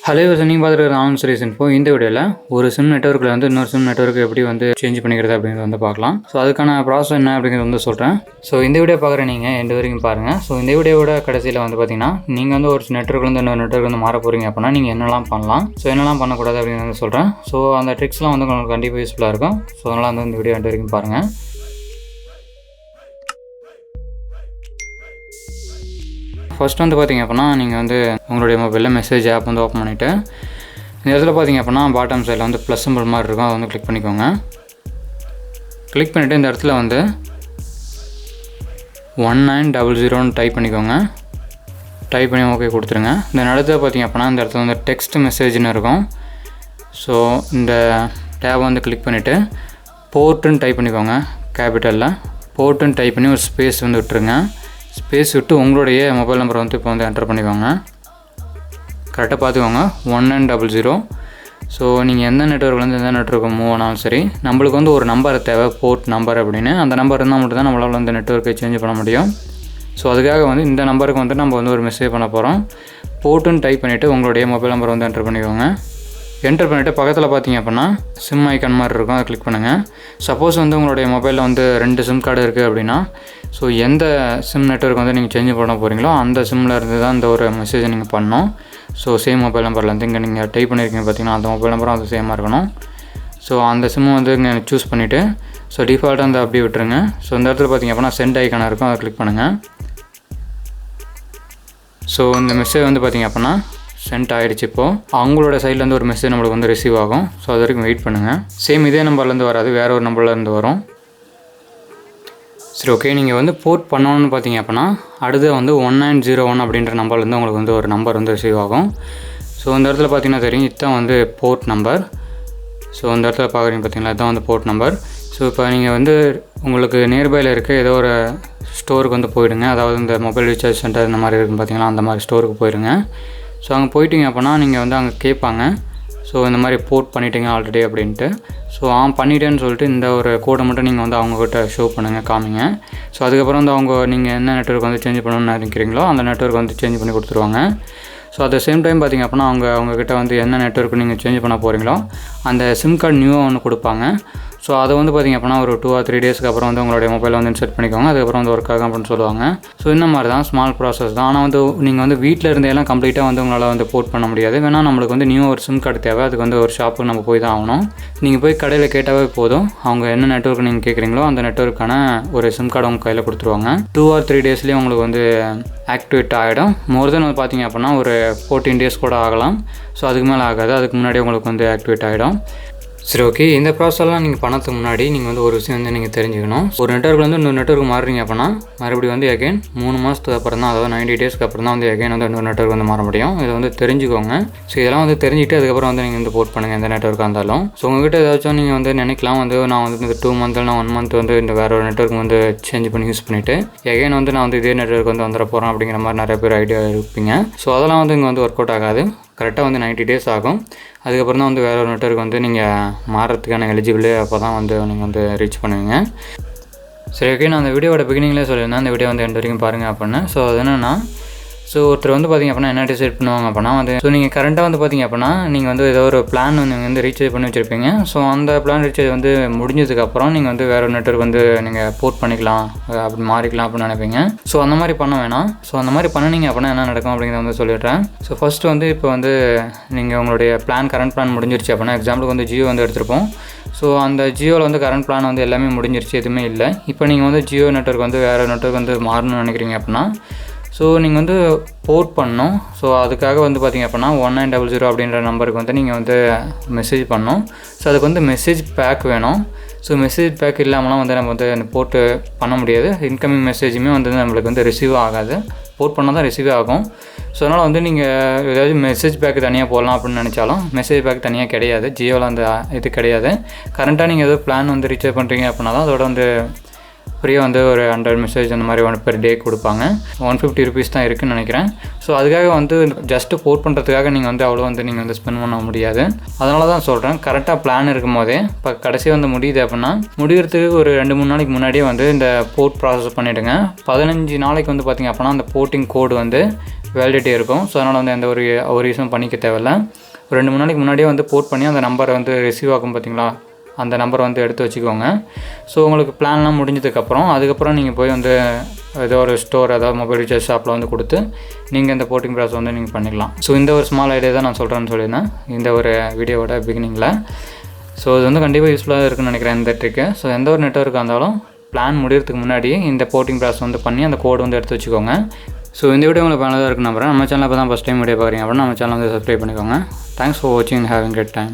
Hello நீங்கள் பார்த்துருக்க on series info. இந்த வீடியோவில் ஒரு சிம் நெட்வொர்க்கில் வந்து இன்னொரு சிம் நெட்வொர்க்கு எப்படி வந்து சேஞ்ச் பண்ணிக்கிறது அப்படிங்கிறது வந்து பார்க்கலாம். ஸோ அதுக்கான ப்ராசஸ் என்ன அப்படிங்கிறது வந்து சொல்கிறேன். ஸோ இந்த வீடியோ பார்க்குற நீங்கள் எந்த வரைக்கும் பாருங்கள். ஸோ இந்த வீடியோவோட கடைசியில் வந்து பார்த்தீங்கன்னா நீங்கள் வந்து ஒரு நெட்வொர்க்லேருந்து இன்னொரு நெட்வொர்க் வந்து மாற போகிறீங்க அப்படின்னா நீங்கள் என்னெல்லாம் பண்ணலாம், ஸோ என்னெல்லாம் பண்ணக்கூடாது அப்படிங்கிறது சொல்கிறேன். ஸோ அந்த ட்ரிக்ஸ்லாம் வந்து உங்களுக்கு கண்டிப்பாக யூஸ்ஃபுல்லாக இருக்கும். ஸோ அதனால் வந்து இந்த வீடியோ எந்த வரைக்கும் பாருங்கள். ஃபர்ஸ்ட் வந்து பார்த்திங்க அப்படின்னா நீங்கள் வந்து உங்களுடைய மொபைலில் மெசேஜ் ஆப் வந்து ஓப்பன் பண்ணிவிட்டு இந்த இடத்துல பார்த்திங்க அப்படின்னா பாட்டம் சைடில் வந்து ப்ளஸ் சிம்பிள் மாதிரி இருக்கும், அதை வந்து கிளிக் பண்ணிக்கோங்க. கிளிக் பண்ணிவிட்டு இந்த இடத்துல வந்து 1900 டைப் பண்ணிக்கோங்க. டைப் பண்ணி ஓகே கொடுத்துருங்க. இந்த இடத்துல பார்த்திங்க அப்படின்னா இந்த இடத்துல வந்து டெக்ஸ்ட் மெசேஜ்னு இருக்கும். ஸோ இந்த டேப் வந்து கிளிக் பண்ணிவிட்டு போர்ட்டுன்னு டைப் பண்ணிக்கோங்க. கேபிட்டலில் போர்ட்டுன்னு டைப் பண்ணி ஒரு ஸ்பேஸ் வந்து விட்டுருங்க. ஸ்பேஸ் விட்டு உங்களுடைய மொபைல் நம்பரை வந்து இப்போ வந்து என்டர் பண்ணிக்கோங்க. கரெக்டாக பார்த்துக்கோங்க 1900. ஸோ நீங்கள் எந்த நெட்வொர்க்லேருந்து எந்த நெட்வொர்க்கு மூவ் ஆனாலும் சரி, நம்மளுக்கு வந்து ஒரு நம்பர் தேவை, போர்ட் நம்பர் அப்படின்னு. அந்த நம்பர் இருந்தால் மட்டும் தான் நம்மளால் வந்து நெட்வொர்க்கை சேஞ்ச் பண்ண முடியும். ஸோ அதுக்காக வந்து இந்த நம்பருக்கு வந்து நம்ம வந்து ஒரு மெசேஜ் பண்ண போகிறோம். போர்ட்டுன்னு டைப் பண்ணிவிட்டு உங்களுடைய மொபைல் நம்பரை வந்து என்டர் பண்ணிக்கோங்க. என்டர் பண்ணிவிட்டு பக்கத்தில் பார்த்தீங்க அப்படின்னா சிம் ஐக்கான் மாதிரி இருக்கும், அதை கிளிக் பண்ணுங்கள். சப்போஸ் வந்து உங்களுடைய மொபைலில் வந்து 2 சிம் கார்டு இருக்குது அப்படின்னா, ஸோ எந்த சிம் நெட்வொர்க் வந்து நீங்கள் சேஞ்ச் பண்ண போகிறீங்களோ அந்த சிம்மில் இருந்து தான் இந்த ஒரு மெசேஜை நீங்கள் பண்ணணும். ஸோ சேம் மொபைல் நம்பர்லேருந்து இங்கே நீங்கள் டைப் பண்ணியிருக்கீங்க பார்த்தீங்கன்னா அந்த மொபைல் நம்பரும் அது சேமாக இருக்கணும். ஸோ அந்த சிம்மை வந்து இங்கே சூஸ் பண்ணிவிட்டு ஸோ டிஃபால்ட்டாக வந்து அப்படியே விட்டுருங்க. ஸோ இந்த இடத்துல பார்த்திங்க அப்படின்னா சென்ட் ஐக்கான இருக்கும், அதை கிளிக் பண்ணுங்கள். ஸோ இந்த மெசேஜ் வந்து பார்த்திங்க அப்படின்னா சென்ட் ஆகிடுச்சு. இப்போது அவங்களோட சைட்லேருந்து ஒரு மெசேஜ் நம்மளுக்கு வந்து ரிசீவ் ஆகும். ஸோ அது வரைக்கும் வெயிட் பண்ணுங்கள். சேம் இதே நம்பர்லேருந்து வராது, வேறு ஒரு நம்பர்லேருந்து வரும். சரி, ஓகே. நீங்கள் வந்து போர்ட் பண்ணணும்னு பார்த்தீங்க அப்படின்னா அடுத்து வந்து 1901 அப்படின்ற நம்பர்லேருந்து உங்களுக்கு வந்து ஒரு நம்பர் வந்து ரிசீவ் ஆகும். ஸோ இந்த இடத்துல பார்த்தீங்கன்னா தெரியும், இதுதான் வந்து போர்ட் நம்பர். ஸோ இந்த இடத்துல பார்க்குறீங்க பார்த்தீங்களா, இதுதான் வந்து போர்ட் நம்பர். ஸோ இப்போ நீங்கள் வந்து உங்களுக்கு நியர்பையில் இருக்க ஏதோ ஒரு ஸ்டோருக்கு வந்து போயிடுங்க. அதாவது இந்த மொபைல் ரீசார்ஜ் சென்டர் இந்த மாதிரி இருக்குன்னு பார்த்தீங்கன்னா அந்த மாதிரி ஸ்டோருக்கு போயிடுங்க. ஸோ அங்கே போயிட்டீங்க அப்படின்னா நீங்கள் வந்து அங்கே கேட்பாங்க, ஸோ இந்த மாதிரி போர்ட் பண்ணிட்டீங்க ஆல்ரெடி அப்படின்ட்டு. ஸோ பண்ணிட்டேன்னு சொல்லிட்டு இந்த ஒரு கோடை மட்டும் நீங்கள் வந்து அவங்கக்கிட்ட ஷோ பண்ணுங்கள், காமிங்க. ஸோ அதுக்கப்புறம் வந்து நீங்கள் என்ன நெட்வொர்க் வந்து சேஞ்ச் பண்ணணும்னு நினைக்கிறீங்களோ அந்த நெட்வொர்க் வந்து சேஞ்ச் பண்ணி கொடுத்துருவாங்க. So at the same time பார்த்திங்க அப்படின்னா அவங்கக்கிட்ட வந்து என்ன நெட்வொர்க் நீங்கள் சேஞ்ச் பண்ண போகிறீங்களோ அந்த சிம் கார்டு நியூவாக ஒன்று கொடுப்பாங்க. ஸோ அதை வந்து பார்த்திங்க அப்படின்னா ஒரு 2 or 3 டேஸ்க்கு அப்புறம் வந்து உங்களுடைய மொபைல் வந்து இன்செர்ட் பண்ணிக்கோங்க. அதுக்கப்புறம் வந்து ஒர்க் ஆகும் அப்படின்னு சொல்லுவாங்க. ஸோ இந்த மாதிரி தான் ஸ்மால் ப்ராசஸ் தான். ஆனால் வந்து நீங்கள் வந்து வீட்டில் இருந்தெல்லாம் கம்ப்ளீட்டாக வந்து உங்களால் வந்து போர்ட் பண்ண முடியாது. வேணால் நம்மளுக்கு வந்து நியூ ஒரு சிம் கார்டு தேவை, அதுக்கு வந்து ஒரு ஷாப்புக்கு நம்ம போய் தான் ஆகணும். நீங்கள் போய் கடையில் கேட்டாவே போதும், அவங்க என்ன நெட்வொர்க் நீங்கள் கேட்குறீங்களோ அந்த நெட்வொர்க்கான ஒரு சிம் கார்டு உங்கள் கையில் கொடுத்துருவாங்க. 2 or 3 டேஸ்லேயே உங்களுக்கு வந்து ஆக்டிவேட் ஆகிடும். மோர் தென் வந்து பார்த்திங்க அப்படின்னா ஒரு 14 டேஸ் கூட ஆகலாம். ஸோ அதுக்கு மேலே ஆகாது, அதுக்கு முன்னாடி உங்களுக்கு வந்து ஆக்டிவேட் ஆகிடும். சரி, ஓகே. இந்த ப்ராசஸ்லாம் நீங்கள் பண்ணதுக்கு முன்னாடி நீங்கள் வந்து ஒரு விஷயம் வந்து நீங்கள் தெரிஞ்சுக்கணும். ஒரு நெட்வொர்க்லேருந்து இன்னொரு நெட்வொர்க் மாறுறீங்க அப்படின்னா மறுபடியும் வந்து அகைன் 3 மாதத்துக்கு அப்புறம் தான், அதாவது 90 டேஸ்க்கு அப்புறம் தான் வந்து அகைன் வந்து இன்னொரு நெட்வொர்க் வந்து மாற முடியும். இதை வந்து தெரிஞ்சுக்கோங்க. ஸோ இதெல்லாம் வந்து தெரிஞ்சுட்டு அதுக்கப்புறம் வந்து நீங்கள் வந்து போர்ட் பண்ணுங்கள் எந்த நெட்வொர்க்காக இருந்தாலும். ஸோ உங்கள்கிட்ட ஏதாச்சும் நீங்கள் வந்து நினைக்கலாம், வந்து நான் வந்து இந்த 2 month இல்லை 1 month வந்து இந்த வேறு ஒரு நெட்வொர்க் வந்து சேஞ்ச் பண்ணி யூஸ் பண்ணிவிட்டு அகைன் வந்து நான் வந்து இதே நெட்வொர்க் வந்து வந்துட போகிறேன் அப்படிங்கிற மாதிரி நிறைய பேர் ஐடியா இருப்பீங்க. ஸோ அதெல்லாம் வந்து இங்கே வந்து ஒர்க் அவுட் ஆகாது. கரெக்டாக வந்து 90 டேஸ் ஆகும். அதுக்கப்புறம் தான் வந்து வேறு ஒரு நெட்வொர்க் வந்து நீங்கள் மாறுறதுக்கான எலிஜிபிள், அப்போ தான் வந்து நீங்கள் வந்து ரீச் பண்ணுவீங்க. சரி, ஓகே. நான் அந்த வீடியோட பிகினிங்லேயே சொல்லியிருந்தேன் அந்த வீடியோ வந்து எண்ட் வரைக்கும் பாருங்கள் அப்படின்னு. ஸோ அது என்னென்னா, ஸோ ஒருத்தர் வந்து பார்த்திங்க அப்படின்னா என்ன டிசைட் பண்ணுவாங்க அப்படின்னா வந்து, ஸோ நீங்கள் கரெண்ட்டாக வந்து பார்த்திங்க அப்படின்னா நீங்கள் வந்து ஏதோ ஒரு பிளான் வந்து ரீசார்ஜ் பண்ணி வச்சுருப்பீங்க. ஸோ அந்த பிளான் ரீசார்ஜ் வந்து முடிஞ்சதுக்கப்புறம் நீங்கள் வந்து வேறு ஒரு நெட்வொர்க் வந்து நீங்கள் போர்ட் பண்ணிக்கலாம், அப்படி மாறிக்கலாம் அப்படின்னு நினைப்பீங்க. ஸோ அந்த மாதிரி பண்ண வேணாம். ஸோ அந்த மாதிரி பண்ணினீங்க அப்படின்னா என்ன நடக்கும் அப்படிங்கிறத வந்து சொல்லிடுறேன். ஸோ ஃபஸ்ட்டு வந்து இப்போ வந்து நீங்கள் உங்களுடைய கரண்ட் பிளான் முடிஞ்சிருச்சு அப்படின்னா, எக்ஸாம்பிளுக்கு வந்து ஜியோ வந்து எடுத்திருப்போம். ஸோ அந்த ஜியோவில் வந்து கரண்ட் பிளான் வந்து எல்லாமே முடிஞ்சிருச்சு, எதுவுமே இல்லை. இப்போ நீங்கள் வந்து ஜியோ நெட்வொர்க் வந்து வேறு நெட்வொர்க் வந்து மாறணும்னு நினைக்கிறீங்க அப்படின்னா ஸோ நீங்கள் வந்து போர்ட் பண்ணணும். ஸோ அதுக்காக வந்து பார்த்திங்க அப்படின்னா 1900 அப்படின்ற நம்பருக்கு வந்து நீங்கள் வந்து மெசேஜ் பண்ணணும். ஸோ அதுக்கு வந்து மெசேஜ் பேக் வேணும். ஸோ மெசேஜ் பேக் இல்லாமலாம் வந்து நம்ம வந்து அந்த போர்ட்டு பண்ண முடியாது. இன்கமிங் மெசேஜுமே வந்து நம்மளுக்கு வந்து ரிசீவ் ஆகாது. போர்ட் பண்ணால் தான் ரிசீவ் ஆகும். ஸோ அதனால் வந்து நீங்கள் ஏதாவது மெசேஜ் பேக் தனியாக போடலாம் அப்படின்னு நினச்சாலும் மெசேஜ் பேக் தனியாக கிடையாது. ஜியோவில் அந்த இது கிடையாது. கரண்ட்டாக நீங்கள் ஏதோ பிளான் வந்து ரீசார்ஜ் பண்ணுறீங்க அப்படின்னா தான் அதோட வந்து ஃப்ரீயாக வந்து ஒரு 100 மெசேஜ் அந்த மாதிரி பெர் டே கொடுப்பாங்க. 150 rupees தான் இருக்குதுன்னு நினைக்கிறேன். ஸோ அதுக்காக வந்து ஜஸ்ட்டு போர்ட் பண்ணுறதுக்காக நீங்கள் வந்து அவ்வளோ வந்து நீங்கள் வந்து ஸ்பெண்ட் பண்ண முடியாது. அதனால தான் சொல்கிறேன், கரெக்டாக பிளான் இருக்கும் போதே இப்போ கடைசியாக வந்து முடியுது அப்படின்னா முடிகிறதுக்கு ஒரு 2-3 நாளைக்கு முன்னாடியே வந்து இந்த போர்ட் ப்ராசஸ் பண்ணிவிடுங்க. 15 நாளைக்கு வந்து பார்த்திங்க அப்படின்னா அந்த போர்ட்டிங் கோடு வந்து வேலிடிட்டி இருக்கும். ஸோ அதனால் வந்து எந்த ஒரு யூஸும் பண்ணிக்க தேவையில்ல. 2-3 நாளைக்கு முன்னாடியே வந்து போர்ட் பண்ணி அந்த நம்பரை வந்து ரிசீவ் ஆகும் பார்த்தீங்களா, அந்த நம்பரை வந்து எடுத்து வச்சுக்கோங்க. ஸோ உங்களுக்கு பிளான்லாம் முடிஞ்சதுக்கப்புறம் அதுக்கப்புறம் நீங்கள் போய் வந்து ஏதோ ஒரு ஸ்டோர், அதாவது மொபைல் ரீசார்ஜ் ஷாப்பில் வந்து கொடுத்து நீங்கள் இந்த போர்ட்டிங் ப்ராசஸ் வந்து நீங்கள் பண்ணிக்கலாம். ஸோ இந்த ஒரு ஸ்மால் ஐடியா தான் நான் சொல்கிறேன்னு சொல்லியிருந்தேன் இந்த ஒரு வீடியோவோட பிகினிங்கில். ஸோ இது வந்து கண்டிப்பாக யூஸ்ஃபுல்லாக இருக்குன்னு நினைக்கிறேன் இந்த ட்ரிக்கு. ஸோ எந்த ஒரு நெட்வொர்க்காக இருந்தாலும் பிளான் முடிகிறதுக்கு முன்னாடியே இந்த போர்ட்டிங் ப்ராசஸ் வந்து பண்ணி அந்த கோடு வந்து எடுத்து வச்சுக்கோங்க. ஸோ இந்த வீடியோ உங்களுக்கு பயனுள்ளதாக இருக்குன்னு நம்புறேன். நம்ம சேனலில் இப்போ தான் ஃபஸ்ட் டைம் வீடியோ பார்க்குறீங்க அப்படின்னா நம்ம சேனல் வந்து சப்ஸ்கிரைப் பண்ணிக்கோங்க. தேங்க்ஸ் ஃபார் வாட்சிங், ஹேவிங் கிரேட் டைம்.